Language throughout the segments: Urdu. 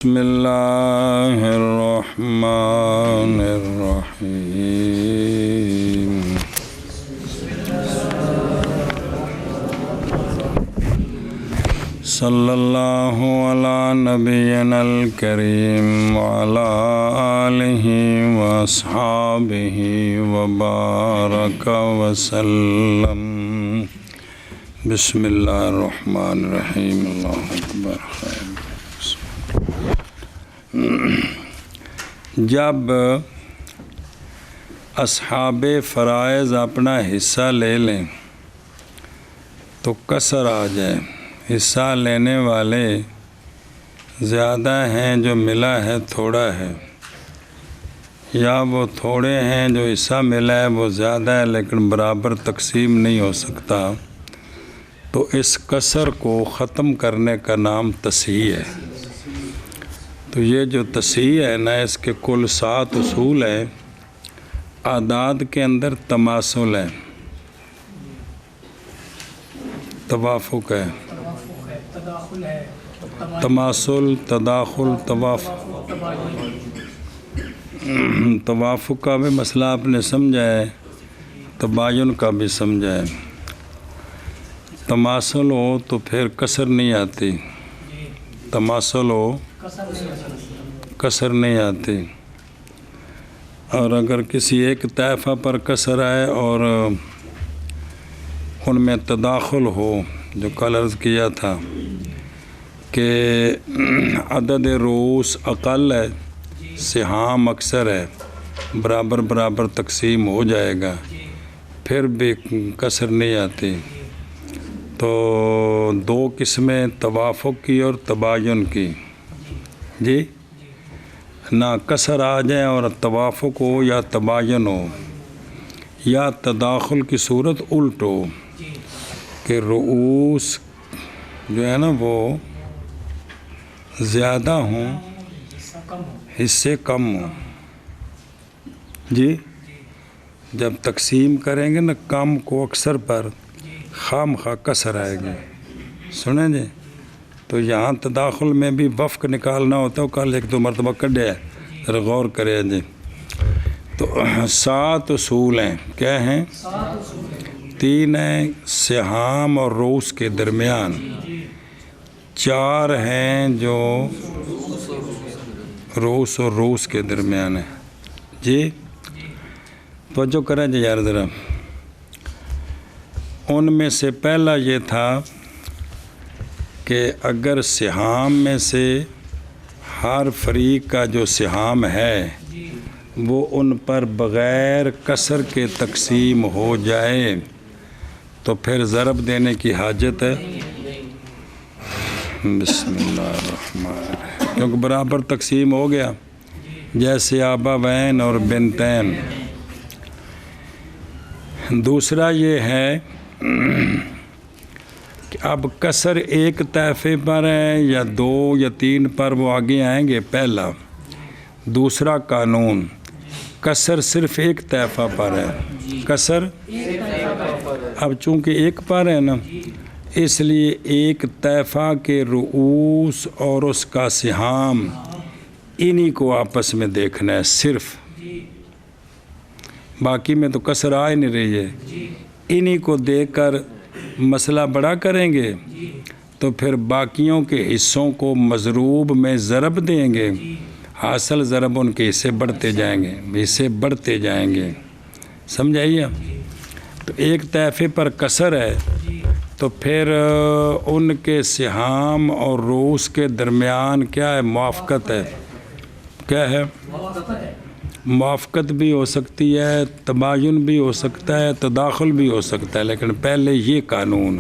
بسم اللہ الرحمن الرحیم صلی اللہ علی نبینا الکریم وعلی آلہ واصحابہ وبارک وسلم۔ بسم اللہ الرحمن الرحیم۔ اللہ اکبر۔ جب اصحاب فرائض اپنا حصہ لے لیں تو کسر آ جائے، حصہ لینے والے زیادہ ہیں، جو ملا ہے تھوڑا ہے، یا وہ تھوڑے ہیں، جو حصہ ملا ہے وہ زیادہ ہے لیکن برابر تقسیم نہیں ہو سکتا، تو اس کسر کو ختم کرنے کا نام تصحیح ہے۔ تو یہ جو تصحیح ہے نا، اس کے کل 7 اصول ہیں۔ اعداد کے اندر تماثل ہے، توافق ہے، تماثل، تداخل، توافق کا بھی مسئلہ آپ نے سمجھا ہے، تباین کا بھی سمجھا ہے۔ تماثل ہو تو پھر کسر نہیں آتی، تماثل ہو کسر نہیں آتی، اور اگر کسی ایک طائفہ پر کسر آئے اور ان میں تداخل ہو، جو کل عرض کیا تھا کہ عدد رؤوس اقل ہے، سہام اکثر ہے، برابر برابر تقسیم ہو جائے گا، پھر بھی کسر نہیں آتی۔ تو 2 قسمیں توافق کی اور تباین کی، جی، نہ کسر آ جائے اور توافق ہو یا تباین ہو، یا تداخل کی صورت الٹ ہو کہ رؤوس جو ہے نا وہ زیادہ ہوں، حصے کم ہوں، جی۔ جب تقسیم کریں گے نا کم کو اکثر پر، خام خواہ کسر آئے گی، سنیں جی۔ تو یہاں تداخل میں بھی وفق نکالنا ہوتا ہے، کل 1-2 مرتبہ کڈے ہے، ذرا غور کرے جی۔ تو 7 اصول ہیں، کیا ہیں؟ 3 ہیں سہام اور رؤوس کے درمیان، 4 ہیں جو رؤوس اور رؤوس کے درمیان ہیں، جی۔ توجہ کریں جی یار ذرا۔ ان میں سے پہلا یہ تھا کہ اگر سہام میں سے ہر فریق کا جو سہام ہے وہ ان پر بغیر کسر کے تقسیم ہو جائے تو پھر ضرب دینے کی حاجت ہے۔ بسم اللہ الرحمن الرحیم، کیونکہ برابر تقسیم ہو گیا، جیسے آباوین اور بنتین۔ دوسرا یہ ہے کہ اب کسر ایک طائفے پر ہے یا 2 یا 3 پر، وہ آگے آئیں گے، پہلا۔ دوسرا قانون، کسر صرف ایک طائفہ پر ہے، کسر اب چونکہ ایک پر ہے نا، اس لیے ایک طائفہ کے رؤوس اور اس کا سہام انہی کو آپس میں دیکھنا ہے صرف، باقی میں تو کسر آ ہی نہیں رہی ہے، انہی کو دیکھ کر مسئلہ بڑا کریں گے، تو پھر باقیوں کے حصوں کو مضروب میں ضرب دیں گے، حاصل ضرب ان کے حصے بڑھتے جائیں گے، حصے بڑھتے جائیں گے، سمجھائیے۔ تو ایک طائفے پر کسر ہے تو پھر ان کے سہام اور رؤوس کے درمیان کیا ہے؟ موافقت ہے۔ کیا ہے؟ موافقت بھی ہو سکتی ہے، تباین بھی ہو سکتا ہے، تداخل بھی ہو سکتا ہے، لیکن پہلے یہ قانون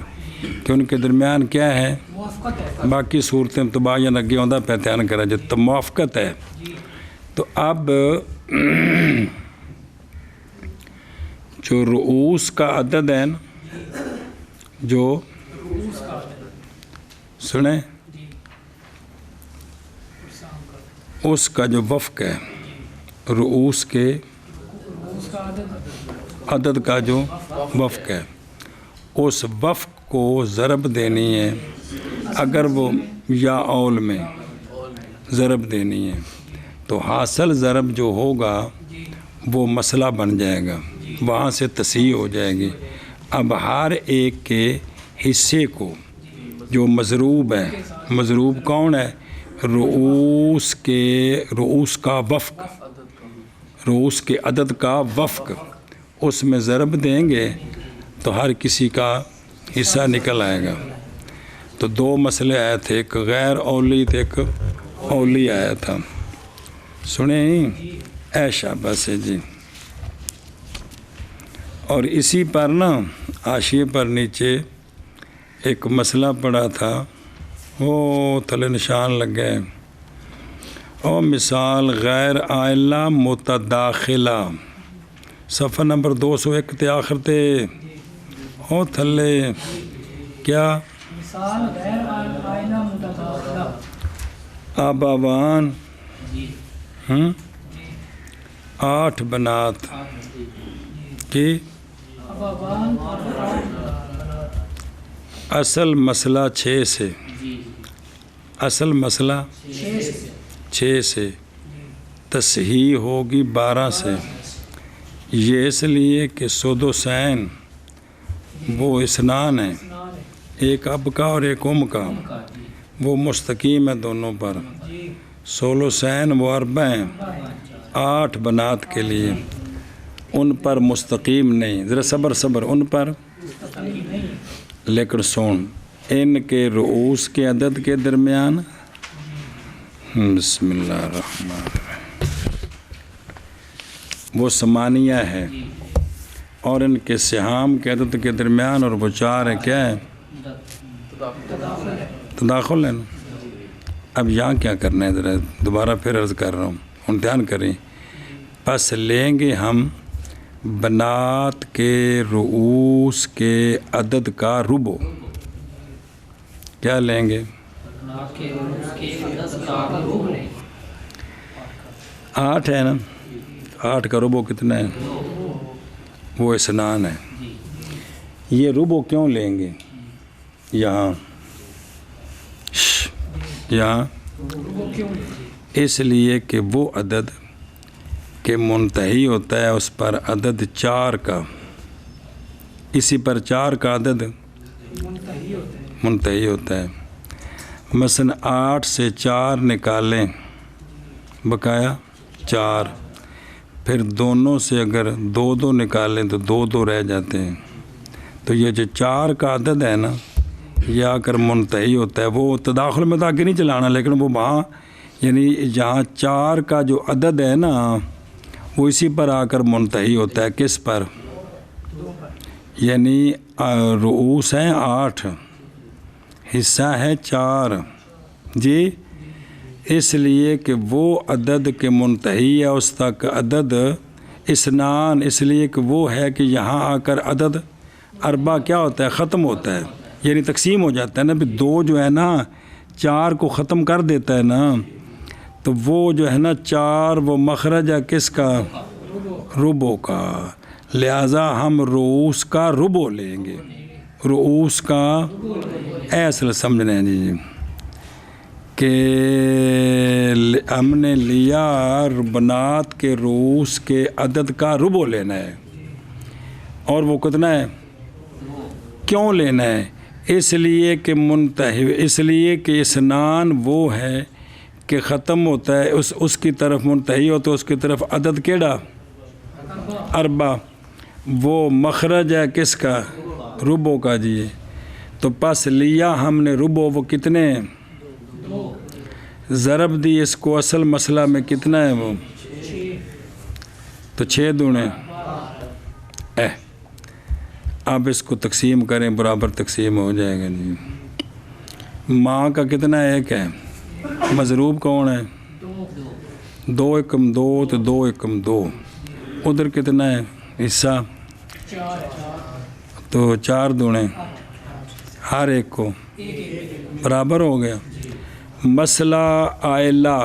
کہ ان کے درمیان کیا ہے؟ باقی صورتیں تباین اگے ہوندہ پہچان کرا جب موافقت ہے۔ تو اب جو رؤوس کا عدد ہے نا، جو سنیں، اس کا جو وفق ہے، رؤوس کے عدد کا جو وفق ہے، اس وفق کو ضرب دینی ہے، اگر وہ یا اول میں ضرب دینی ہے، تو حاصل ضرب جو ہوگا وہ مسئلہ بن جائے گا، وہاں سے تصحیح ہو جائے گی۔ اب ہر ایک کے حصے کو جو مضروب ہے، مضروب کون ہے؟ رؤوس کا وفق، رؤوس کے عدد کا وفق، اس میں ضرب دیں گے تو ہر کسی کا حصہ نکل آئے گا۔ تو دو مسئلے آئے تھے، ایک غیر اولی تھے، ایک اولی آیا تھا، سنیں اے شاباش جی۔ اور اسی پر نا حاشیے پر نیچے ایک مسئلہ پڑا تھا، وہ تھلے نشان لگ گئے، اور مثال غیر عائلہ متداخلہ، صفحہ نمبر 201 تے آخر تے، او تھلے کیا؟ مثال غیر عائلہ متداخلہ، آباوان 8 بنات کی اصل مسئلہ 6 سے، اصل مسئلہ 6 سے، تصحیح ہوگی 12 سے، یہ اس لیے کہ سدسین وہ اسنان ہیں، ایک اب کا اور ایک ام کا، وہ مستقیم ہے دونوں پر، ثلثین وہ اربع ہیں 8 بنات کے لیے، ان پر مستقیم نہیں، ذرا صبر ان پر، لیکن سن ان کے رؤوس کے عدد کے درمیان، بسم اللہ الرحمن الرحیم، وہ ثمانیہ ہے، اور ان کے سہام کے عدد کے درمیان، اور وہ 4 ہے، کیا ہے؟ تداخل ہے نا۔ اب یہاں کیا کرنا ہے، ذرا دوبارہ پھر عرض کر رہا ہوں، دھیان کریں، پس لیں گے ہم بنات کے رؤوس کے عدد کا ربع، کیا لیں گے؟ 8 ہے نا، 8 کا ربع کتنا ہے؟ وہ اسنان ہے۔ یہ ربع کیوں لیں گے یہاں اس لیے کہ وہ عدد کہ منتہی ہوتا ہے اس پر عدد 4 کا، اسی پر 4 کا عدد منتہی ہوتا ہے۔ مثلا 8 سے 4 نکالیں، بقایا 4، پھر دونوں سے اگر 2 نکالیں تو 2 رہ جاتے ہیں، تو یہ جو 4 کا عدد ہے نا، یہ آ کر منتہی ہوتا ہے، وہ تداخل میں تو آگے نہیں چلانا، لیکن وہ وہاں یعنی جہاں 4 کا جو عدد ہے نا، وہ اسی پر آ کر منتہی ہوتا ہے، کس پر؟ یعنی رؤوس ہیں 8، حصہ ہے 4 جی، اس لیے کہ وہ عدد کے منتہی ہے اس تک عدد اسنان، اس لیے کہ وہ ہے کہ یہاں آ کر عدد اربع کیا ہوتا ہے؟ ختم ہوتا ہے، یعنی تقسیم ہو جاتا ہے نا، 2 جو ہے نا 4 کو ختم کر دیتا ہے نا، تو وہ جو ہے نا 4 وہ مخرج ہے کس کا؟ ربع کا، لہذا ہم رؤوس کا ربع لیں گے، رؤوس کا اصل سمجھنا ہے جی، کہ ہم نے لیا بنات کے رؤوس کے عدد کا ربع لینا ہے، اور وہ کتنا ہے؟ کیوں لینا ہے؟ اس لیے کہ منتہی، اس لیے کہ اسنان وہ ہے کہ ختم ہوتا ہے، اس کی طرف منتہی ہوتا ہے، اس کی طرف عدد کیڑا؟ اربع، وہ مخرج ہے کس کا؟ ربع کا جی، تو پس لیا ہم نے ربع، وہ کتنے ہیں؟ ضرب دی اس کو اصل مسئلہ میں کتنا ہے وہ؟ تو 6 دونے، اب اس کو تقسیم کریں، برابر تقسیم ہو جائے گا جی۔ ماں کا کتنا ہے؟ 1 ہے، مضروب کون ہے؟ 2 × 2 تو 2 × 2، ادھر کتنا ہے حصہ؟ تو 4 دونے، ہر ایک کو برابر ہو گیا۔ مسئلہ عائلہ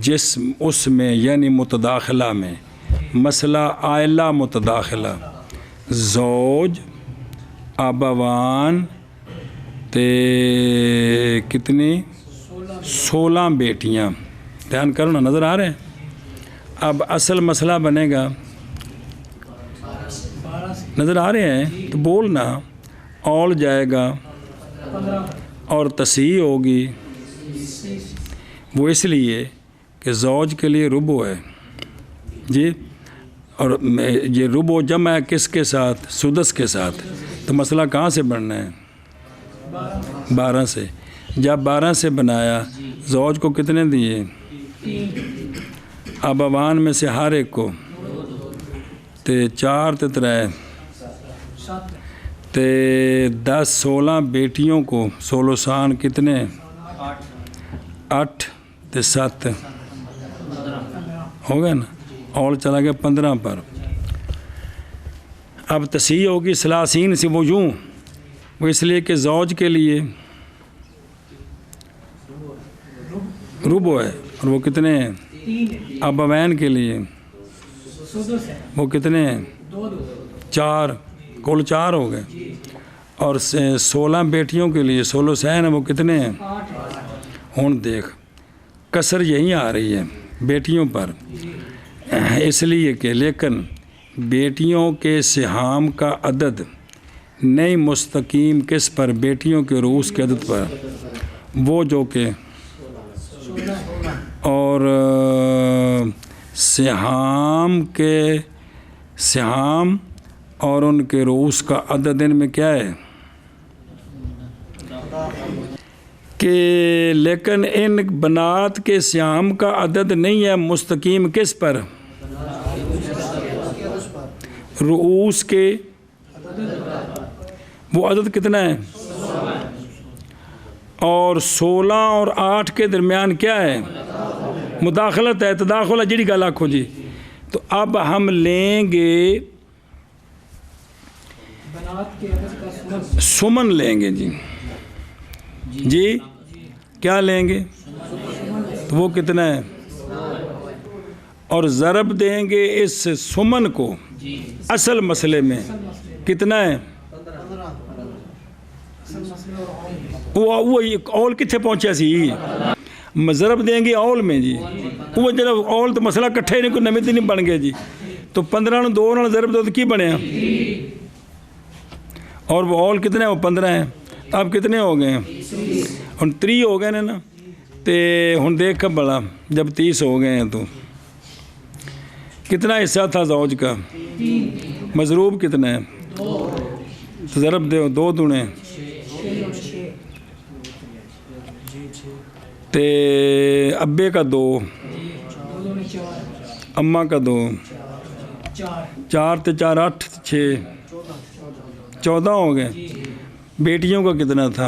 جس اس میں یعنی متداخلہ میں، مسئلہ عائلہ متداخلہ، زوج ابوان تے کتنی 16 بیٹیاں. دھیان کرو نا, نظر آ رہے ہیں؟ اب اصل مسئلہ بنے گا, 12 سے نظر آ رہے ہیں تو بولنا. اول جائے گا 15 اور تصحیح ہوگی, 30 وہ اس لیے کہ زوج کے لیے ربع ہے جی, اور یہ ربع جمع ہے کس کے ساتھ؟ سدس کے ساتھ. تو مسئلہ کہاں سے بننا ہے؟ 12 سے. جب 12 سے بنایا, زوج کو کتنے دیے؟ 3 اب اوان میں سے ہر ایک کو تے 4 تے 3 7 تے 10 16 بیٹیوں کو 16 سان کتنے؟ 8 تے 7 ہو گیا نا, اور چلا گیا 15 پر. اب تصحیح ہوگی ثلاثین سے, وہ یوں, وہ اس لیے کہ زوج کے لیے ربع ہے, اور وہ کتنے ہیں؟ 3 اب اوین کے لیے سدس ہے وہ کتنے ہیں؟ 2 4, کل 4 ہو گئے. اور 16 بیٹیوں کے لیے 16 سین ہیں, وہ کتنے ہیں؟ 8 ہوں دیکھ, کسر یہیں آ رہی ہے بیٹیوں پر, اس لیے کہ لیکن بیٹیوں کے سہام کا عدد نہیں مستقیم کس پر؟ بیٹیوں کے رؤوس کے عدد پر, وہ جو کہ 16 اور سہام اور ان کے رؤوس کا عدد ان میں کیا ہے کہ لیکن ان بنات کے سہام کا عدد نہیں ہے مستقیم کس پر؟ رؤوس کے. وہ عدد کتنا ہے؟ اور 16 اور 8 کے درمیان کیا ہے؟ مداخلت ہے, تداخل ہے, جڑی گل آکھو جی. تو اب ہم لیں گے بنات کے عدد کا سمن لیں گے جی. جی کیا لیں گے؟ تو وہ کتنا ہے؟ اور ضرب دیں گے اس سمن کو اصل مسئلے میں کتنا ہے؟ وہ اول کتنے پہنچا سی؟ ضرب دیں گے اول میں جی. وہ جب اول تو مسئلہ کٹھے نہیں, کوئی نویں نہیں بن گئے جی. تو 15 2 نال ضرب دو تو کی بنے؟ اور وہ اول کتنے ہیں؟ وہ 15 ہیں. اب کتنے ہو گئے ہیں؟ ہن 30 ہو گئے نا. تے ہن دیکھ بڑا, جب 30 ہو گئے ہیں تو کتنا حصہ تھا زوج کا؟ مضروب کتنا ہے؟ تو ضرب دے 2 دونے تے ابے کا 2, اماں کا 2, 4 تے 4 8 6 14 ہو گئے. بیٹیوں کا کتنا تھا؟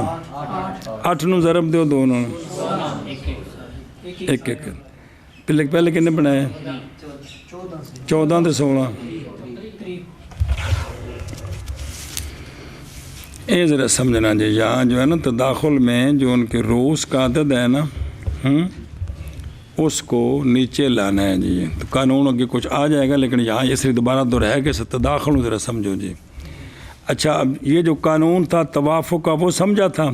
8 نو ضرب دو 2 نو, 1 1. پہلے کنے بنائے؟ 14 تے 16. یہ ذرا سمجھنا جی, یہاں جو ہے نا تداخل میں جو ان کے رؤوس کا عدد ہے نا, اس کو نیچے لانا ہے جی. تو قانون اگے کچھ آ جائے گا, لیکن یہاں یہ صرف دوبارہ دہرایا کہ تداخل ذرا سمجھو جی. اچھا, اب یہ جو قانون تھا توافق کا, وہ سمجھا تھا.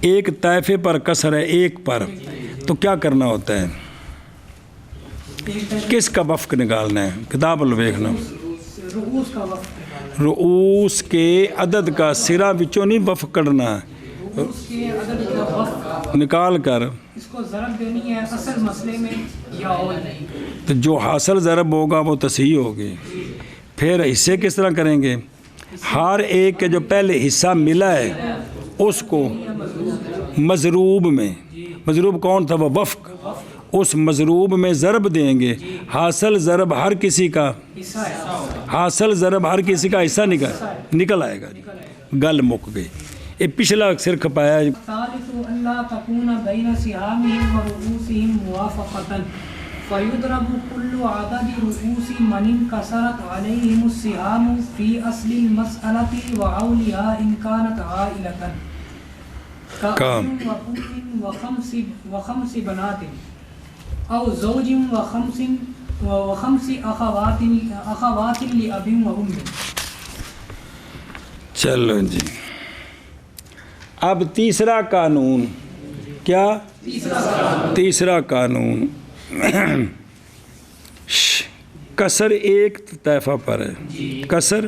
ایک طائفے پر کسر ہے, ایک پر, تو کیا کرنا ہوتا ہے؟ کس کا وفق نکالنا ہے؟ کتاب الویکھنا. رؤوس کا وفق رؤوس کے عدد کا سرا وچوں نہیں وفق کرنا, رؤوس کے عدد کا وفق نکال کر اس کو ضرب دینی ہے اصل مسئلے میں یا اول نہیں. تو جو حاصل ضرب ہوگا وہ تصحیح ہوگی. پھر حصے کس طرح کریں گے؟ ہر ایک کے جو پہلے حصہ ملا ہے اس کو مضروب میں, مضروب کون تھا؟ وہ وفق. اس مضروب میں ضرب دیں گے. حاصل ضرب ہر کسی کا حاصل ضرب ہر کسی کا حصہ نکل آئے گا. گل مک گئی. یہ پچھلا سر کھپایا. ثالث اللہ تکون بین سہامہم و رؤوسہم موافقۃ فیضرب کل عدد رؤوس من انکسرت علیہم السہام فی اصل المسألۃ وعولها ان کانت عائلۃ کام وخمس بنات او زوج وخمس اخوات لأب و ام. چلو جی, اب تیسرا قانون کیا؟ تیسرا قانون کسر ایک طائفہ پر ہے، کسر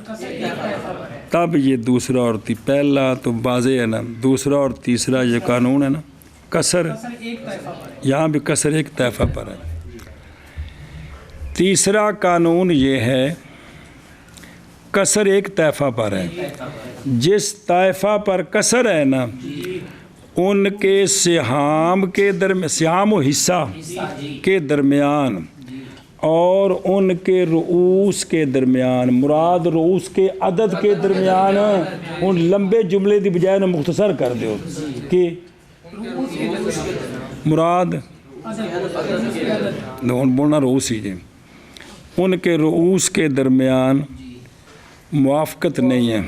تب یہ دوسرا اور پہلا تو واضح ہے نا، دوسرا اور تیسرا یہ قانون ہے نا، کسر یہاں بھی کسر ایک طائفہ پر ہے۔ تیسرا قانون یہ ہے کسر ایک طائفہ پر ہے، جس طائفہ پر کسر ہے نا ان کے سہام کے درمیان، سہام و حصہ کے درمیان اور ان کے رؤوس کے درمیان، مراد رؤوس کے عدد کے درمیان، ان لمبے جملے دی بجائے نہ مختصر کر دیو کہ مراد بولنا رؤوس ہی جی، ان کے رؤوس کے درمیان موافقت نہیں ہے،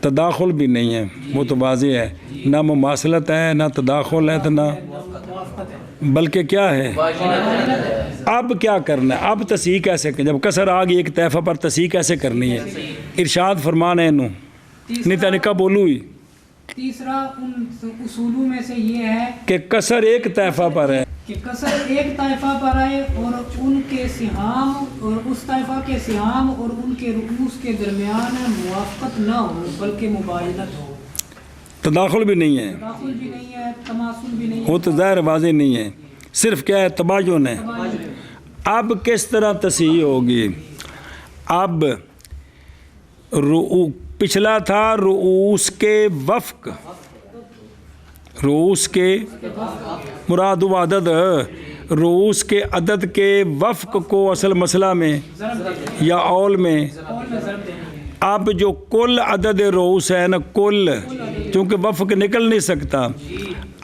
تداخل بھی نہیں ہے، وہ تو واضح ہے، نہ مماثلت ہے نہ تداخل ہے تو نہ، بلکہ کیا ہے، اب کیا کرنا ہے، اب تصحیح کیسے کریں، جب کسر آ گئی ایک طائفہ پر تصحیح کیسے کرنی ہے، ارشاد فرمانا ہے انہوں نہیں نکا بولو ہی۔ تیسرا ان اصولوں میں سے یہ ہے کہ کسر ایک طائفہ پر ہے، کہ کسر ایک طائفہ پر آئے اور ان کے سہام اور اس طائفہ کے سہام اور ان کے رؤوس کے درمیان موافقت نہ ہو بلکہ مباینت ہو، تداخل بھی نہیں ہے، تداخل بھی نہیں ہے، تماثل بھی نہیں ہے، وہ تو ظاہر واضح نہیں ہے، صرف کیا ہے تباین ہے۔ اب کس طرح تصحیح ہوگی، اب پچھلا تھا رؤوس کے وفق، رؤوس کے مراد و عدد، رؤوس کے عدد کے وفق کو اصل مسئلہ میں یا اول میں، اب جو کل عدد رؤوس ہے نا، کل چونکہ وفق نکل نہیں سکتا،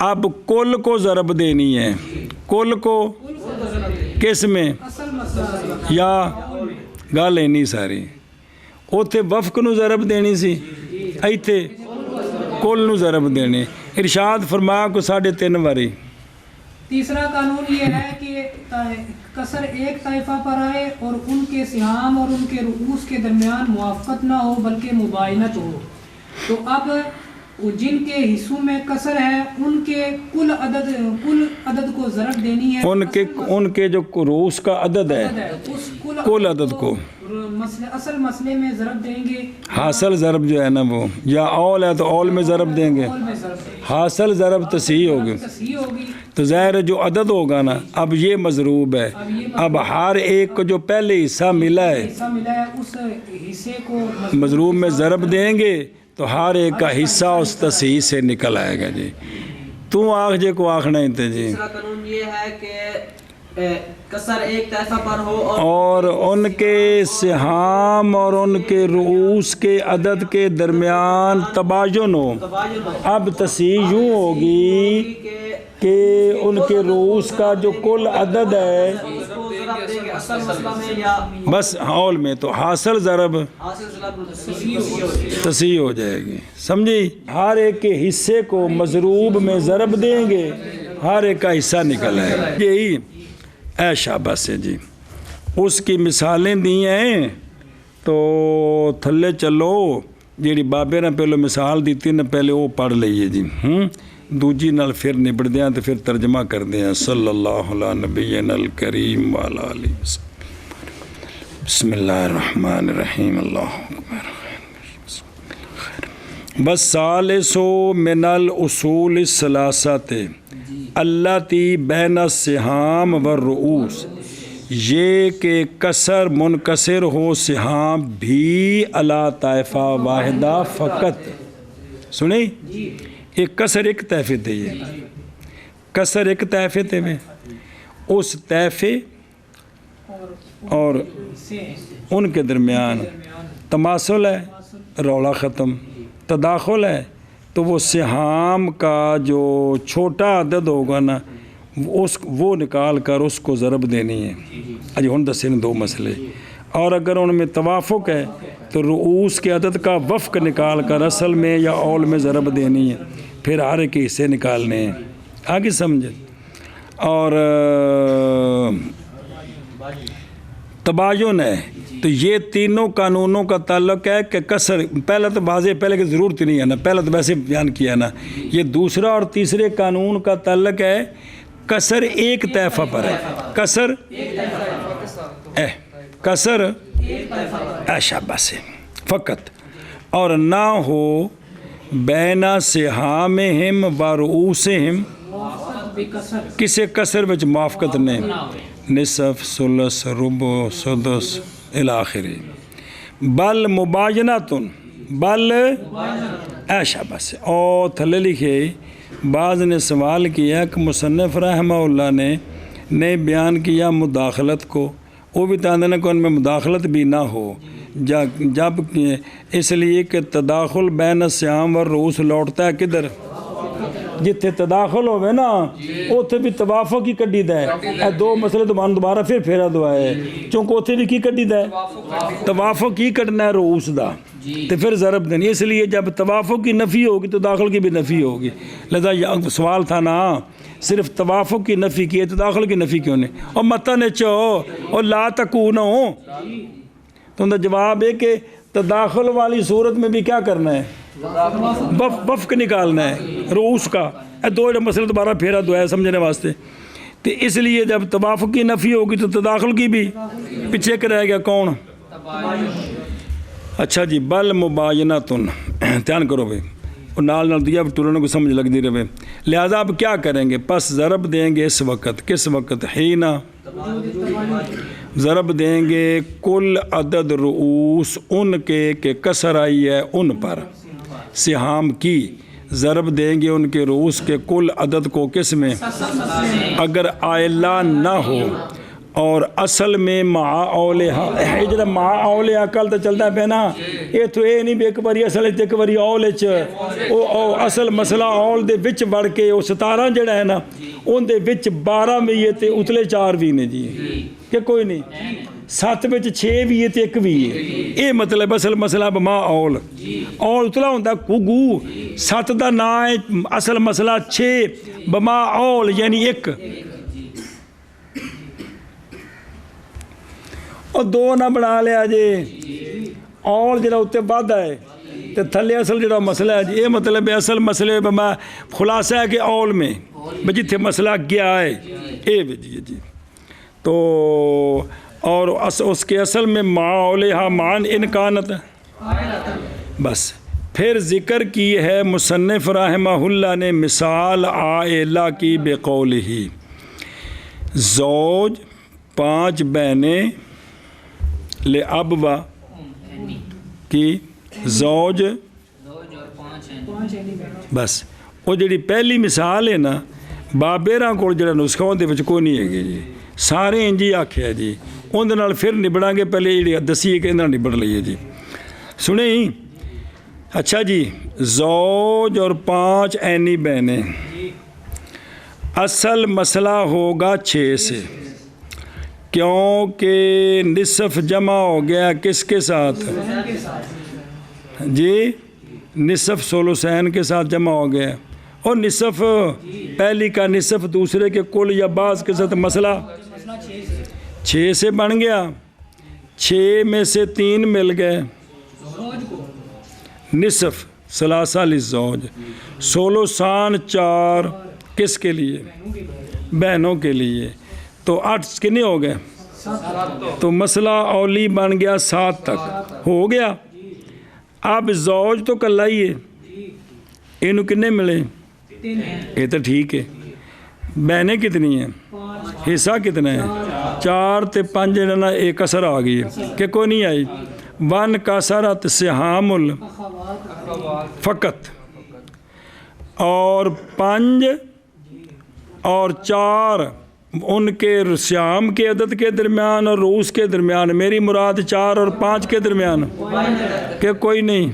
اب کل کو ضرب دینی ہے، کل کو کس میں یا گل ہے نہیں ساری، اوتھے وفق نو ضرب دینی سی، ایتھے کل نو ضرب دینی، ارشاد فرمایا کو 3.5 باری۔ تیسرا قانون یہ ہے کہ کسر ایک طائفہ پر آئے اور ان کے سہام اور ان کے رؤوس کے درمیان موافقت نہ ہو بلکہ مباینت ہو، تو اب جن کے حصوں میں کسر ہے ان کے کل عدد کو ضرب دینی ہے، ان کے جو رؤوس کا عدد ہے اس کل عدد کو اصل مسئلے میں ضرب دیں گے، حاصل ضرب جو ہے نا وہ یا اول ہے تو اول میں ضرب دیں گے، حاصل ضرب تصحیح ہوگی، تو ظاہر جو عدد ہوگا نا اب یہ مضروب ہے، اب ہر ایک کو جو پہلے حصہ ملا ہے اس حصے کو مضروب میں ضرب دیں گے تو ہر ایک کا حصہ اس تصحیح سے نکل آئے گا جی۔ تو آخ جے کو آخنا ہی تھے جی۔ تیسرا قانون یہ ہے کہ کسر ایک طائفہ پر ہو اور ان کے سہام اور ان کے رؤوس کے عدد کے درمیان تباین ہو، اب تصحیح یوں ہوگی کہ ان کے رؤوس کا جو کل عدد ہے بس اول میں تو حاصل ضرب تصحیح ہو جائے گی، سمجھی، ہر ایک کے حصے کو مضروب میں ضرب دیں گے، ہر ایک کا حصہ نکل آئے گا، یہی اے شاباش ہے جی۔ اس کی مثالیں دی ہیں تو تھلے چلو، جیڑی بابے نے پہلو مثال دیتی نا پہلے وہ پڑھ لئیے جی، دوجی نال پھر نبڑ دیاں تو پھر ترجمہ کر دیاں۔ صلی اللہ علیہ نبینا الکریم وعلی آلہ وسلم۔ بسم اللہ الرحمن الرحیم، اللہ اکبر۔ بس ثالث من الاصول الثلاثۃ اللاتی بین السہام والرؤوس، یہ کہ کسر منکسر ہو سہام بھی علی طائفہ واحدہ فقط، سنیں ایک کسر ایک طائفے تھے، یہ کسر ایک طائفے تھے میں اس طائفے اور ان کے درمیان تماثل ہے، رولا ختم، تداخل ہے تو وہ سہام کا جو چھوٹا عدد ہوگا نا وہ نکال کر اس کو ضرب دینی ہے۔ اجی ہن دسے نے 2 مسئلے، اور اگر ان میں توافق ہے تو رؤوس کے عدد کا وفق نکال کر اصل میں یا اول میں ضرب دینی ہے، پھر ہر ایک حصے نکالنے ہیں، آگے سمجھے۔ اور تباین ہے تو یہ تینوں قانونوں کا تعلق ہے کہ کسر پہلا تو واضح پہلے کی ضرورت نہیں ہے نا، پہلا تو ویسے بیان کیا نا، یہ دوسرا اور تیسرے قانون کا تعلق ہے کسر ایک طائفہ پر ہے، کسر کسر شاباش فقط، اور نہ ہو بین سہامہم و رؤوسہم کسے کسر وچ موافقت نے، نصف ثلث ربع سدس الاخری، بل مبایناتن بل شاباش۔ اور تھلے لکھے بعض نے سوال کیا کہ مصنف رحمہ اللہ نے بیان کیا مداخلت کو، وہ بھی تاندنا کہ ان میں مداخلت بھی نہ ہو، جب اس لیے کہ تداخل بین السہام اور رؤوس لوٹتا ہے کدھر؟ جتھے تداخل ہوئے نا اوتھے بھی توافق ہی کڈی دا ہے، اے دو مسئلے دوبارہ پھر پھیرا دعا ہے، چونکہ اوتھے بھی کی کڈی دا ہے؟ توافق ہی کڈنا ہے رؤوس دا، تو پھر ضرب دینی، اس لیے جب توافق کی نفی ہوگی تو تداخل کی بھی نفی ہوگی، لہذا سوال تھا نا صرف توافق کی نفی کی ہے، تداخل کی نفی کیوں نہیں؟ اور متن چو اور لا تکونو، تو ان کا جواب ہے کہ تداخل والی صورت میں بھی کیا کرنا ہے؟ وفق نکالنا ہے رؤوس کا، دو مسئلہ دوبارہ پھیرا دو ہے سمجھنے واسطے، تو اس لیے جب توافق کی نفی ہوگی تو تداخل کی بھی پیچھے کا رہ گیا کون؟ اچھا جی، بل مبایناتن، دھیان کرو بھائی، اور نال دیا ٹولنے کو سمجھ لگ دی رہے، لہذا اب کیا کریں گے؟ پس ضرب دیں گے اس وقت، کس وقت؟ حینا، ضرب دیں گے کل عدد رؤوس ان کے کہ کسر آئی ہے ان پر، سہام کی ضرب دیں گے ان کے رؤوس کے کل عدد کو کس میں؟ اگر آئلہ نہ ہو اور اصل میں مع اولہا، جب مع اولہا کل تو چلتا ہے پہنا، یہ تو اے نہیں بے ایک باری اصل ایک باری اول اصل مسئلہ اول دے وچ بڑھ کے وہ 17 جڑا ہے نا ان دے وچ 12 میں یہ تے اتلے 4 بھی نے جی، کہ کوئی نہیں 7 وچ 6 بھی ہے تے 1 بھی ہے، یہ مطلب اصل مسئلہ بما اول اتلا ہوتا گو 7 دا نا ہے اصل مسئلہ 6 بما اول یعنی 1، اور 2 نہ بنا لیا جی، اول جڑا اتنے بعد ہے تے تھلے اصل جڑا مسئلہ ہے جی، یہ مطلب ہے اصل مسئلے بما خلاصہ ہے کہ اول میں جتھے مسئلہ گیا ہے اے جی جی، تو اور اس کے اصل میں مع اولہا مان انکانت، بس پھر ذکر کی ہے مصنف رحمہ اللہ نے مثال عائلہ کی بقولہ، زوج 5 بہنیں لأبوا کی، زوج بس وہ جڑی پہلی مثال ہے نا بابیراں کو جڑا نسخہ اندے وچ کوئی نہیں ہے جی، سارے انجی آکھیا جی، اندے نال پھر نبڑاں گے، پہلے جڑی دسی کہ اندے نال نبڑ لئیے جی، سنیں۔ اچھا جی، زوج اور 5 اینی بہنیں، اصل مسئلہ ہوگا 6 سے، کیونکہ نصف جمع ہو گیا کس کے ساتھ جی؟ نصف ثلثین کے ساتھ جمع ہو گیا، اور نصف پہلی کا نصف دوسرے کے کل یا بعض کے ساتھ مسئلہ 6 سے بن گیا، 6 میں سے 3 مل گئے، نصف ثلاثہ للزوج، ثلثان 4 کس کے لیے؟ بہنوں کے لیے، تو 8 کتنے ہو گئے؟ تو مسئلہ اولی بن گیا 7 تک ہو گیا۔ اب زوج تو کلا ہی ہے، انہوں کتنے ملے؟ یہ تو ٹھیک ہے، بہنیں کتنی ہیں؟ حصہ کتنا ہے؟ 4 تے 5 جنہ ایک کسر آ گئی ہے کہ کوئی نہیں آئی، 1 کسرت سہام فقط، اور 5 اور 4 ان کے سیام کے عدد کے درمیان اور رؤوس کے درمیان، میری مراد 4 اور 5 کے درمیان کہ کوئی نہیں،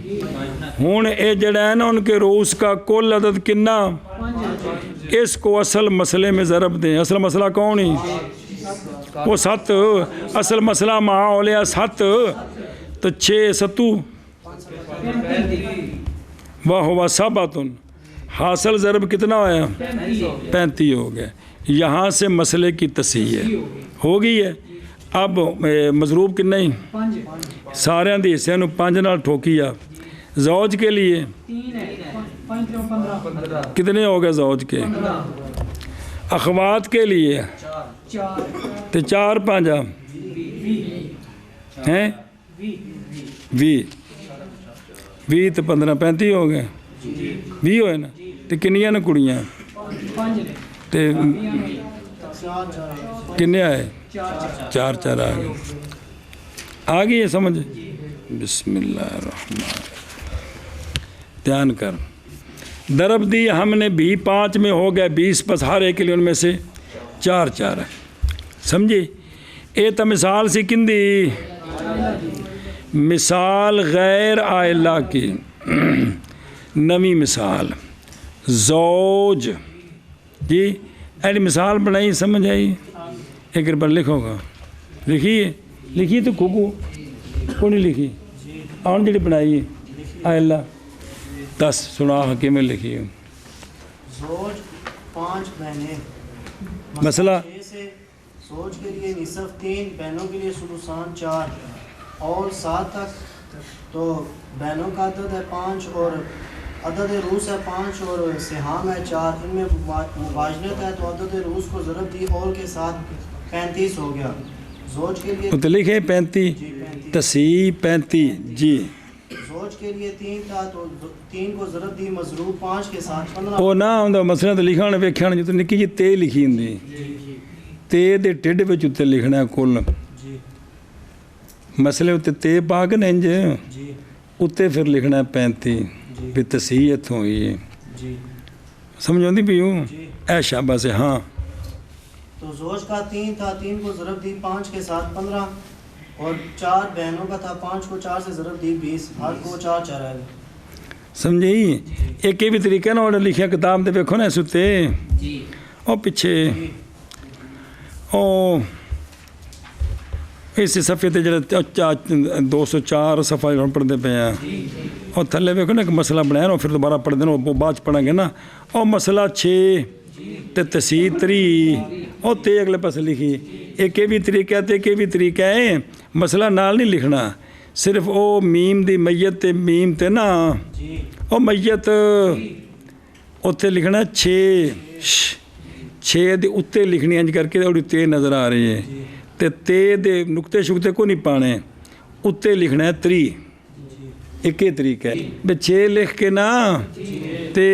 ہون اے جڑا ہے نا ان کے رؤوس کا کل عدد کنا، اس کو اصل مسئلے میں ضرب دیں۔ اصل مسئلہ کون ہی؟ وہ 7، اصل مسئلہ مع اولہا 7، تو 6 7 وَهُوَ 7، حاصل ضرب کتنا ہوا؟ 35 ہو گیا۔ یہاں سے مسئلے کی تصحیح ہو گئی ہے۔ اب مضروب کتنا ہی 5 سارے دے حصے نو 5 نال ٹھوکی آ زوج کے لیے 3 ہے 5 15 کتنے ہو گئے زوج کے اخوات کے لیے 4 تے 4 5 ہیں 20 تے 15 35 ہو گئے 20 ہوئے نا تے کنیاں نے کڑیاں 5 تے کنے آئے 4 4 آ گئے آ گئی ہے سمجھ بسم اللہ الرحمن دھیان کر ضرب دی ہم نے بھی 5 میں ہو گئے 20 بس ہر ایک کے لیے ان میں سے 4 4 ہے سمجھے اے تا مثال سی کندی مثال غیر عائلہ کی نویں مثال زوج جی ایڈی مثال بنائی سمجھ آئی ایک بار لکھو گا لکھیے تو کھوکو کو نہیں لکھی آن جڑی بنائی عائلہ 10 سنا حکیم میں لکھی ہوں زوج 5 بہنیں مسئلہ 6 سے زوج کے لیے نصف 3 بہنوں کے لیے ثلثان 4 اور 7 تک تو بہنوں کا عدد ہے 5 اور عدد روس ہے 5 اور سہام ہے 4 ان میں مباشرت ہے تو عدد روس کو ضرب دی اور کے ساتھ 35 ہو گیا زوج کے لیے تو لکھے 35 تسی 35 جی زوج کے لیے 3 تھا تو 3 کو ضرب دی مضروب 5 کے ساتھ 15 وہ نہ ہوندا مسئلہ تو لکھا ہونا ویکھیا ہونا جو نکی جی تے لکھی ہوندی تے دے ٹڈ وچ تے لکھنا ہے کل جی مسئلے تے تے پا کے نہیں جی اتنے پھر لکھنا ہے 35 پھر تسی اتوں ہوئی ہے جی سمجھ آتی پی ہوں جی اے شابہ سے ہاں تو زوج کا 3 تھا 3 کو ضرب دی 5 کے ساتھ 15 اور 4 بہنوں کا تھا 5 کو 4 سے ضرب دی 20 ہر کو 4 4 ہے سمجھئی ایک یہ بھی طریقہ نا اور لکھیا کتاب دے ویکھو نا ستے جی او پیچھے او اس صفحے تے جڑا 204 صفحہ جڑا پڑھتے پے ہیں اور تھلے ویکھو نا ایک مسئلہ بنایا نا پھر دوبارہ پڑھ دینا وہ بعد پڑھیں گے نا او مسئلہ 6 تے تسی 3 او تے اگلے پاس لکھی ایک یہ بھی طریقہ تے ایک یہ بھی طریقہ ہے مسئلہ نال نہیں لکھنا صرف او میم دی میت تے میم تے نا او میت اتنے لکھنا 6 دے اتنے لکھنی انج کر کے اور تے نظر آ رہی ہے تے تے دے نقطے شکتے کو نہیں پانے اتنے لکھنا ہے 3 ایک ہی طریقہ ہے بے 6 لکھ کے نا تے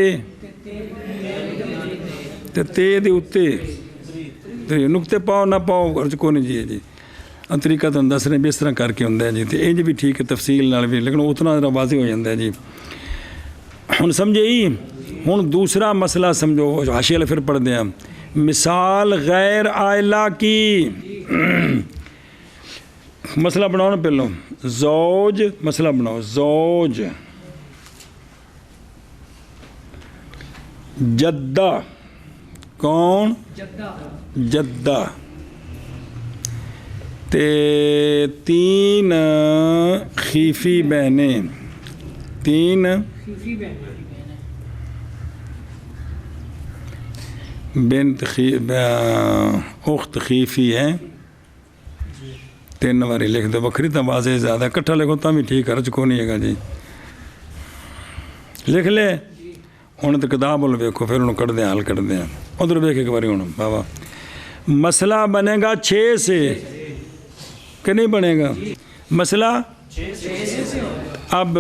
دے اتنے نقطے پاؤ نہ پاؤ غرض کو نہیں جی طریقہ تو دس رہے بھی اس طرح کر کے ہوتا ہے جی تو انج بھی ٹھیک ہے تفصیل نال بھی لیکن اتنا ذرا واضح ہو جاتا ہے جی ہن سمجھے ہی ہن دوسرا مسئلہ سمجھو حاشیے والے پھر پڑھ دیں مثال غیر عائلہ کی مسئلہ بناؤ نا پہلو زوج مسئلہ بناؤ زوج جدہ کون جدہ تے 3 خیفی بہنیں 3 بنت اخت خیفی ہیں 3 واری لکھ دو بکری تو واضح زیادہ کٹھا لکھو تا بھی ٹھیک ہے کو نہیں ہے گا جی لکھ لے ہوں تو کتاب وال ویکھو پھر انہوں کٹ دیں حل کر دیں ادھر ویکھ ایک باری ہوں بابا مسئلہ بنے گا 6 سے کہ نہیں بنے گا مسئلہ اب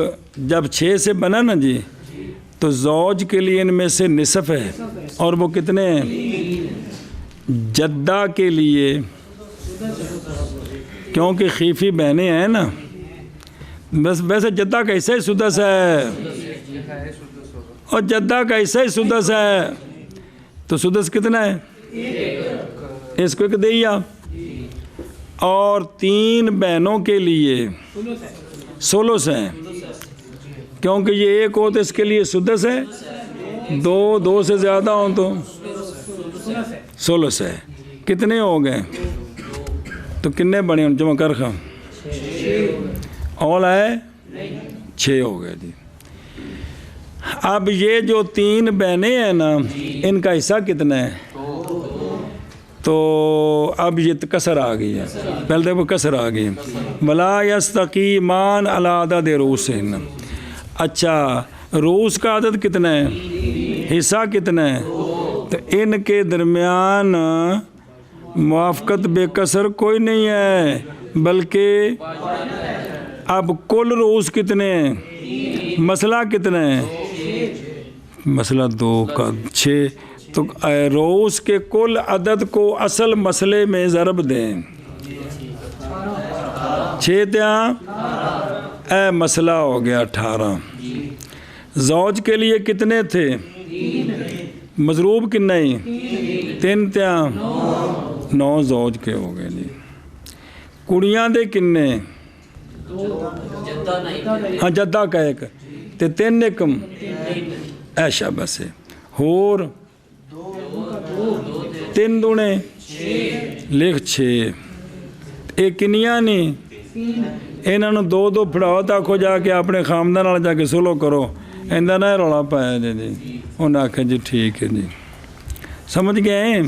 جب 6 سے بنا نا جی تو زوج کے لیے ان میں سے نصف ہے اور وہ کتنے ہیں جدہ کے لیے کیونکہ خیفی بہنیں ہیں نا بس ویسے جدہ کا حصہ ہی سدس ہے اور جدہ کا حصہ ہی سدس ہے تو سدس کتنا ہے اس کو ایک دیا اور 3 بہنوں کے لیے سولس ہیں کیونکہ یہ ایک ہو تو اس کے لیے سدس ہے 2 سے زیادہ ہوں تو سولس ہے کتنے ہو گئے تو کتنے بنے ہوں جمع کر خواہ اول ہے 6 ہو گئے جی اب یہ جو 3 بہنیں ہیں نا ان کا حصہ کتنا ہے تو اب یہ کسر آ گئی ہے، پہلے دیکھو کسر آ گئی ہے، ولا یستقیمان علی عدد رؤوسہن۔ اچھا رؤوس کا عدد کتنا ہے، حصہ کتنا ہے، تو ان کے درمیان موافقت بے کسر کوئی نہیں ہے، بلکہ اب کل رؤوس کتنے ہیں، مسئلہ کتنا ہے، مسئلہ 2 کا 6، تو رؤوس کے کل عدد کو اصل مسئلے میں ضرب دیں، 6 تیاں اے مسئلہ ہو گیا 18۔ زوج کے لیے کتنے تھے، مضروب کتنا ہی، 3 تیاں 9 زوج کے ہو گئے جی۔ کڑیاں دے کنے، ہاں جدہ کا ایک تے 3 ایکم ایشا بسے، ہور 3 دونے لکھ 6، ایک کنیاں نہیں، انہوں نے 2 پڑھاؤ تاکو جا کے اپنے خاندان والا جا کے سلو کرو، اندر نہ رولا پایا جی جی، انہوں نے آکھا جی ٹھیک ہے جی، سمجھ گئے،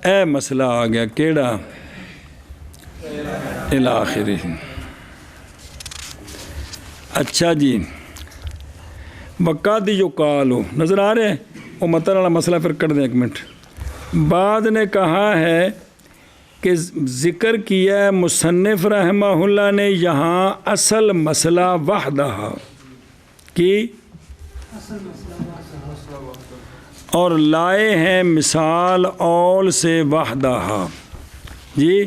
اے مسئلہ آ گیا کیڑا، الاخری۔ اچھا جی، وقت یقالو نظر آ رہے ہیں، وہ متن والا مسئلہ پھر کر دیں 1 منٹ۔ بعد نے کہا ہے کہ ذکر کیا ہے مصنف رحمہ اللہ نے یہاں اصل مسئلہ وحدہ کی، اور لائے ہیں مثال اول سے وحدہ جی۔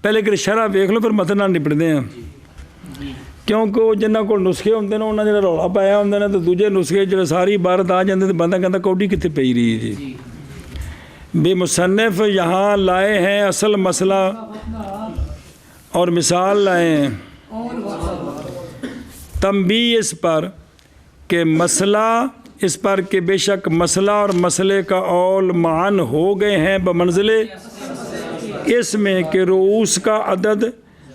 پہلے کہ شرح ویکھ لو پھر متن نال نپٹتے ہیں، کیونکہ وہ جنہاں کو نسخے ہوندے نے انہاں جڑا رولا پایا ہوندے نے، تو دوجے نسخے جڑے ساری عبارت آ جاندے تے بندہ کہندا کوڈی کتنے پئی رہی جی۔ بھی مصنف یہاں لائے ہیں اصل مسئلہ اور مثال لائے ہیں، تنبیہ اس پر کہ مسئلہ، اس پر کہ بے شک مسئلہ اور مسئلے کا اول معن ہو گئے ہیں بمنزلے اس میں کہ رؤوس کا عدد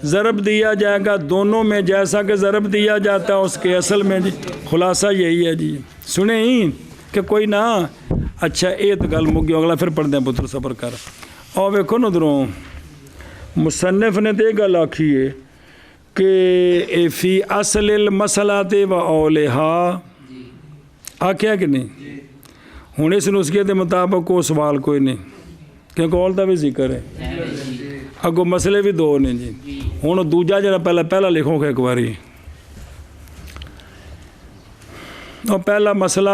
ضرب دیا جائے گا دونوں میں جیسا کہ ضرب دیا جاتا ہے اس کے اصل میں جی۔ خلاصہ یہی ہے جی، سنیں ہی کہ کوئی نہ، اچھا ایک گل مک گیا، اگلا پھر پڑھ دیں پتر صبر کر۔ اور ویکھو نا ادھروں مصنف نے تو یہ گل آکھی ہے کہ فی اصل المسئلات و اولہا، آکھیا کہ نہیں، ہوں اس نسخے کے مطابق کوئی سوال کوئی نہیں، کیونکہ اول دا بھی ذکر ہے، اگو مسئلے بھی 2 نے جی۔ ہوں دوجا جڑا پہلا لکھو گے ایک باری، اور پہلا مسئلہ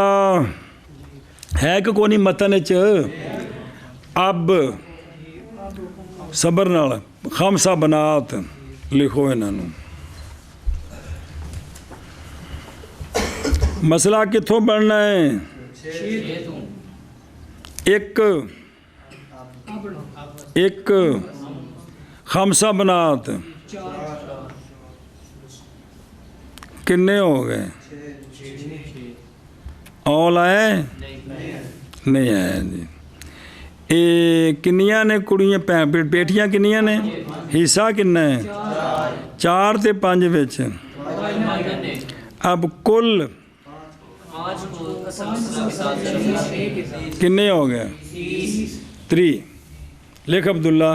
ہے کہ کوئی نہیں متن چ، اب صبر نال 5 بنات لکھو انہوں، مسئلہ کتوں بننا ہے، 1 5 بنات کنے ہو گئے، اول آئے نہیں آئے جی۔ کنیاں نے کڑیاں بیٹیاں کنیاں نے، حصہ کنا ہے 4 تے 5 وچ، اب کل کنے ہو گئے 3، لکھ عبداللہ،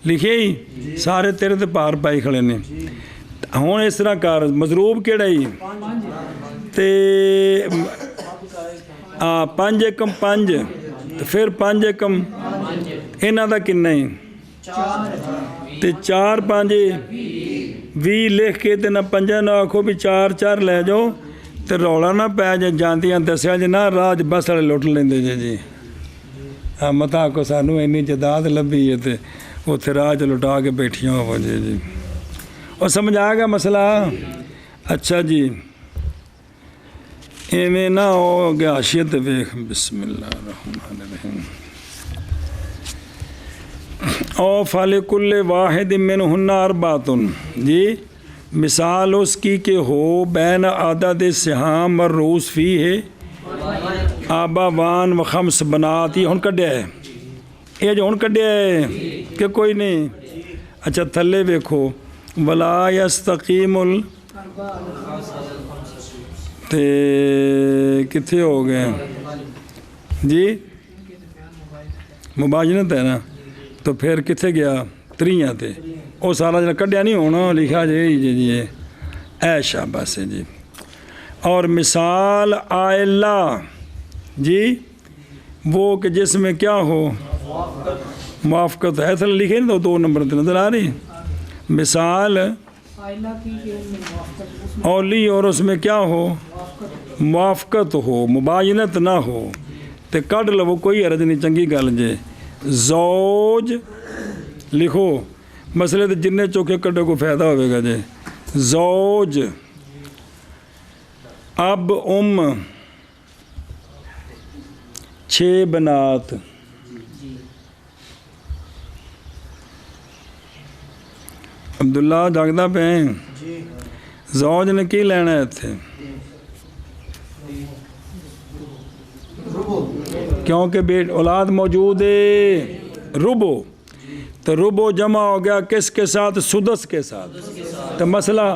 لکھے ہی سارے تیرے تے پار پائی کھڑے نے۔ ہوں اس طرح کر، مضروب کیڑا ہی تے 5 ایکم 5 تے پھر 5 ایکم انہاں دا کنا ہی تے 4 5 20 لکھ کے تے نہ 5 نہ آکھو بھی 4 4 لے جاؤ تے رولا نہ پی جے، جاندیاں دسیا جی نہ راج بس والے لٹ لیندے جی۔ متا کو سانو اینی جداد لبھی ہے تے اتنے راہ چ لٹا کے بیٹھیاں ہو جی۔ اور سمجھ آ گیا مسئلہ؟ اچھا جی، ایویں نہ ہو گیا حاشیت ویکھ، بسم اللہ الرحمن الرحیم۔ او فلکل واحد منہن 4 جی، مثال اس کی کہ ہو بین عدد سہام اور رؤوس فیہ آبا وان و 5 بنات، یہ ہن کڈیا ہے، یہ جو ہن کڈیا ہے کہ کوئی نہیں۔ اچھا تھلے ویکھو، ولا یستقیم تے کتھے ہو گئے جی، ਮੁਬਾਇਨਤ ਹੈ ਨਾ, ਤਾਂ ਫਿਰ ਕਿੱਥੇ ਗਿਆ? ਤਰੀਆਂ ਤੇ। ਉਹ ਸਾਰਾ ਜਿਹੜਾ ਕੱਢਿਆ ਨਹੀਂ ਹੋਣਾ, ਲਿਖਿਆ ਜੀ ਐ ਸ਼ਾਬਾਸ਼ ਹੈ ਜੀ। اور مثال آئلہ جی وہ کہ جس میں کیا ہو موافقت ہے، ایسا لکھے نا، 2 نمبر نظر آ رہی مثال اولی اور اس میں کیا ہو موافقت ہو، مباینت نہ ہو تو کڈ لو، کوئی حرج نہیں، چنگی گل جے۔ زوج لکھو، مسئلے تو جن چوکھے کڈو کو فائدہ ہوئے گا جی۔ زوج، اب 6 بنات، عبداللہ جاگدا پہ زوج نے کی لینا ہے اتنے؟ کیونکہ بیٹ اولاد موجود ہے، ربو، تو ربو جمع ہو گیا کس کے ساتھ؟ سدس کے ساتھ، تو مسئلہ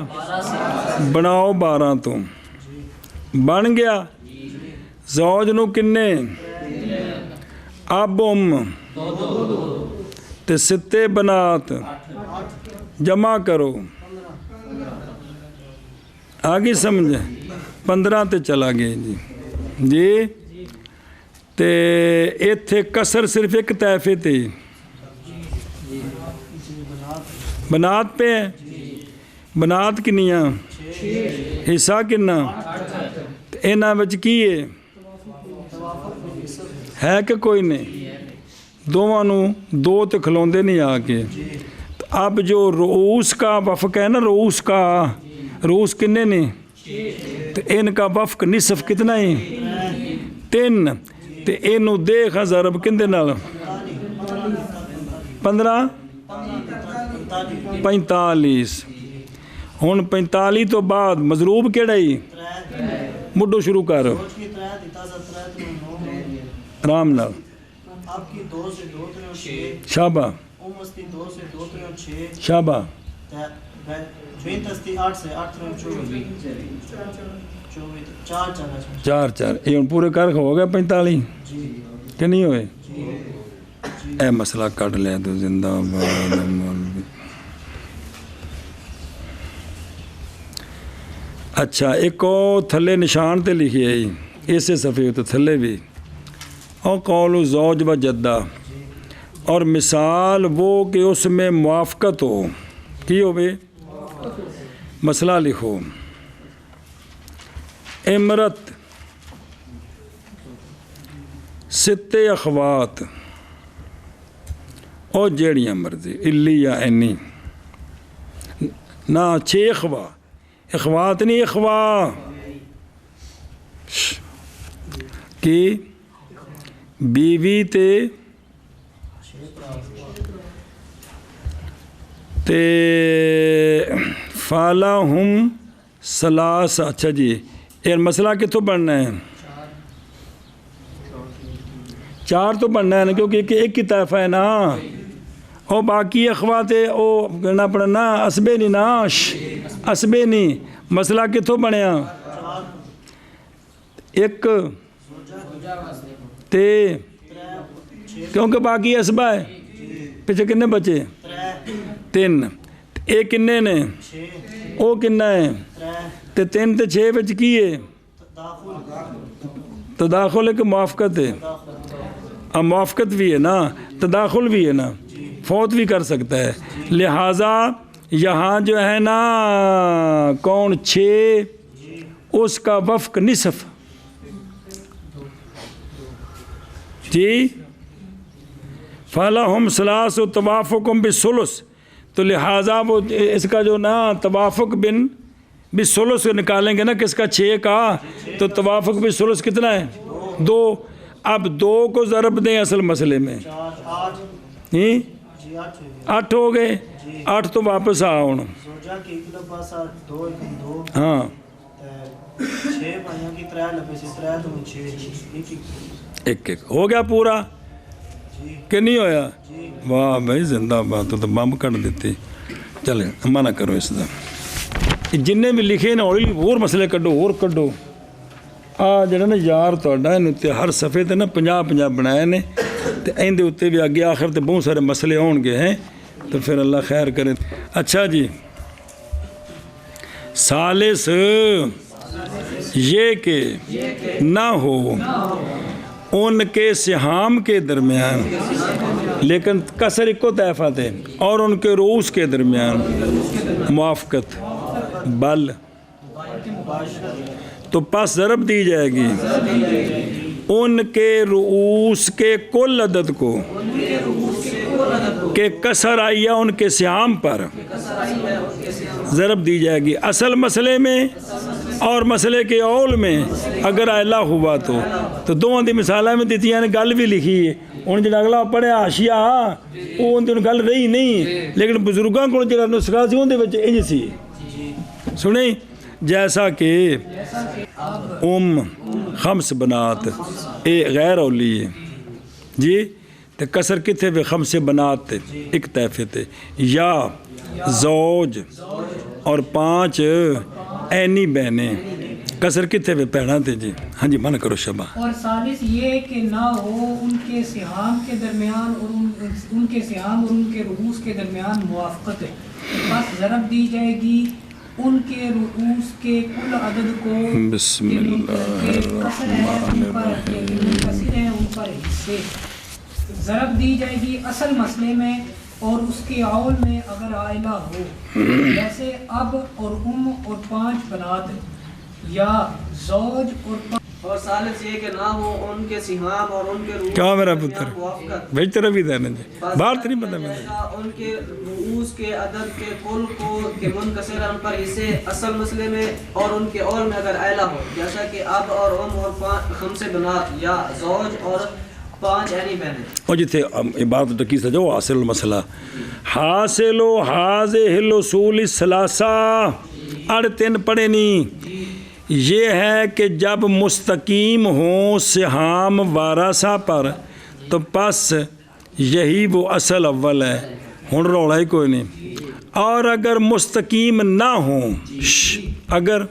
بناؤ 12 تو بن گیا۔ زوج نو کنے؟ اب تے 7 بنات، جمع کرو، آگے سمجھے؟ 15 تے چلا گئے جی جی۔ تے ایتھے کسر صرف ایک طائفے تے بنات پہ ہے، بنات کنیاں؟ حصہ کنا؟ اینا بچ کی ہے کہ کوئی نہیں؟ دونوں 2 تے کھلوندے نہیں آ کے۔ اب جو رؤوس کا وفق ہے نا، رؤوس کا، رؤوس کنے نے؟ تو ان کا وفق نصف کتنا ہے؟ 3، تو اینو دیکھا ضرب کندے نال؟ 15 45۔ ہن 45 تو بعد مضروب کیڑا ہی؟ مڈو شروع کر آرام نال، شابہ شابہ، 4 یہ پورے کر ہو گیا 45 کہ نہیں ہوئے؟ اے مسئلہ کٹ لیا تو زندہ باد۔ اچھا ایک اور تھلے نشان تے لکھی ہے اسے صفحے تو تھلے بھی، اور قول زوج و جدہ، اور مثال وہ کہ اس میں موافقت ہو، کی ہو بے؟ مسئلہ لکھو، امرت 7 اخوات، اور جیڑیاں مرضی الی یا اینی نہ 6 اخوا، اخوات نہیں اخوا کی بیوی تے فالہم ثلاث۔ اچھا جی، یہ مسئلہ کتوں بننا ہے؟ 4 تو بننا ہے نا، کیونکہ ایک ہی طائفہ ہے نا، اور باقی اخوات او کہنا پڑنا اسبے نہیں نا، اسبے نہیں۔ مسئلہ کتوں بنیا؟ 1 تے، کیونکہ باقی اسبہ ہے، پیچھے کنے بچے؟ 3۔ اے کنے نے؟ او کنا ہے؟ تے 3 تے 6 بچ کی ہے؟ تداخل ہے کہ موافقت ہے؟ اب موافقت بھی ہے نا، تداخل بھی ہے نا، فوت بھی کر سکتا ہے، لہٰذا یہاں جو ہے نا کون 6، اس کا وفق نصف جی۔ فَلَهُمْ ثَلَاثُ تَوَافُقٌ بِالثُّلُثِ، تو لہٰذا وہ اس کا جو نا توافق بالثلث نکالیں گے نا، کس کا؟ 6 کا، تو توافق بالثلث کتنا ہے؟ 2۔ اب 2 کو ضرب دیں اصل مسئلے میں، 8 ہو گئے، 8 تو واپس آؤ ہاں، 1 ہو گیا پورا کہ نہیں ہویا؟ واہ بھائی زندہ بات، تو بمب کٹ دیتی۔ چلے منع کرو اس دا، جن بھی لکھے نا ہولی اور مسئلے کڈو، اور کڈو۔ آ جڑا نا یار تہاڈا اینو تے ہر صفحے تے نا 50 بنائے نے، تو اندے اتنے بھی اگے آخر تو بہت سارے مسئلے ہون گے ہیں تو پھر اللہ خیر کرے. اچھا جی ثالث یہ کہ نہ ہو ان کے سہام کے درمیان لیکن کسر کو طیفہ تھے اور ان کے رؤوس کے درمیان موافقت بل تو پس ضرب دی جائے گی ان کے رؤوس کے کل عدد کو کہ کسر آئی ان کے سہام پر ضرب دی جائے گی. اصل مسئلے میں اور مسئلے کے اول میں اگر اعلی ہوا تو دونوں دی مثالیں میں دیتی ہیں گل بھی لکھی ہے. ہوں جا اگلا پڑھے آشیا وہ اندر گل رہی نہیں لیکن بزرگوں کو جا نسخہ سی اندر انج سی سنیں جیسا کہ خمس بنات اے غیر اولی ہے جی تو کسر کتنے پہ خمس بنات تے ایک طیفے تے یا زوج اور 5 اینی بہنیں کسر کتنے پہ پہنا تھے جی. ہاں جی من کرو شبہ. اور ثالث یہ کہ نہ ہو ان کے سہام کے درمیان اور ان کے سہام اور ان کے رؤوس کے درمیان موافقت ہے بس ضرب دی جائے گی ان کے رؤوس کے کل عدد کو بسم اللہ ان پر حصے ضرب دی جائے گی اصل مسئلے میں اور اس کے اول میں اگر عائلہ ہو جیسے اب اور اور 5 بنات یا زوج اور ثالث یہ کہ نہ ہو ان کے سہام اور ان کے رؤوس کیا میرا پتر بھیج طرف ہی دینا جی باہر تو نہیں پتا میرے ان کے رؤوس کے عدد کے کل کو کہ منکسر ان پر حصے اصل مسئلے میں اور ان کے اول میں اگر اعلیٰ ہو جیسا کہ اب اور اور 5 بنات یا زوج اور 5 اینی بہنیں. اور جتنے عبارت کی سجاؤ حاصل مسئلہ حاصل و حاضر الاصول الثلاثہ 3 پڑھے نہیں. یہ ہے کہ جب مستقیم ہوں سہام وارثہ پر تو پس یہی وہ اصل اول ہے. ہن رولا ہی کوئی نہیں. اور اگر مستقیم نہ ہوں اگر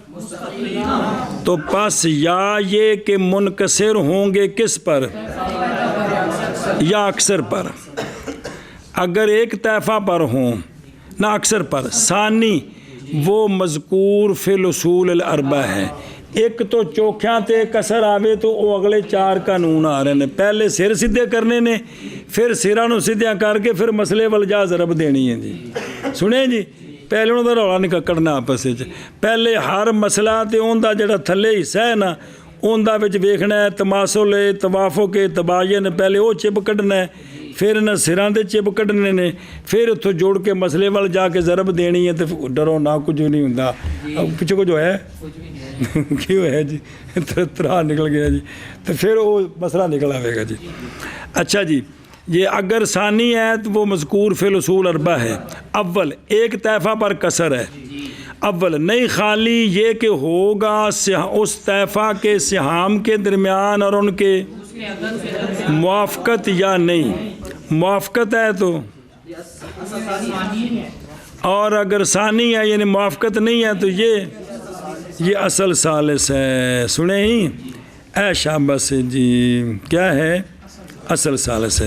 تو پس یا یہ کہ منکسر ہوں گے کس پر یا اکثر پر. اگر ایک طیفہ پر ہوں نہ اکثر پر. ثانی وہ مذکور فی الاصول الاربع ہے. ایک تو چوکھیاں تے کسر آوے تو وہ اگلے 4 قانون آ رہے ہیں. پہلے سر سیدھے کرنے نے پھر سراں نو سیدھیاں کر کے پھر مسئلے ول جا ضرب دینی ہے جی. سنیں جی پہلے انہوں دا رولا نہیں کڑنا آپس وچ. پہلے ہر مسئلہ تے اون دا جڑا تھلے حصہ ہے نا اون دا وچ ویکھنا ہے تماثل توافق تباین پہلے وہ چپ کڈنا ہے پھر نہ سراں دے چپ کڈنے نے پھر اتھوں جوڑ کے مسئلے وال جا کے ضرب دینی ہے. تو ڈرو نہ کچھ نہیں ہوندا. پیچھے کچھ ہے کیوں ہے جی ترا نکل گیا جی تو پھر وہ مسئلہ نکل آئے گا جی. اچھا جی یہ اگر ثانی ہے تو وہ مذکور فی الاصول اربع ہے. اول ایک طیفہ پر کسر ہے. اول نہیں خالی یہ کہ ہوگا اس طیفہ کے سہام کے درمیان اور ان کے موافقت یا نہیں. موافقت ہے تو اور اگر ثانی ہے یعنی موافقت نہیں ہے تو یہ اصل ثالث ہے. سنیں ہی اے شاباش جی کیا ہے اصل ثالث ہے.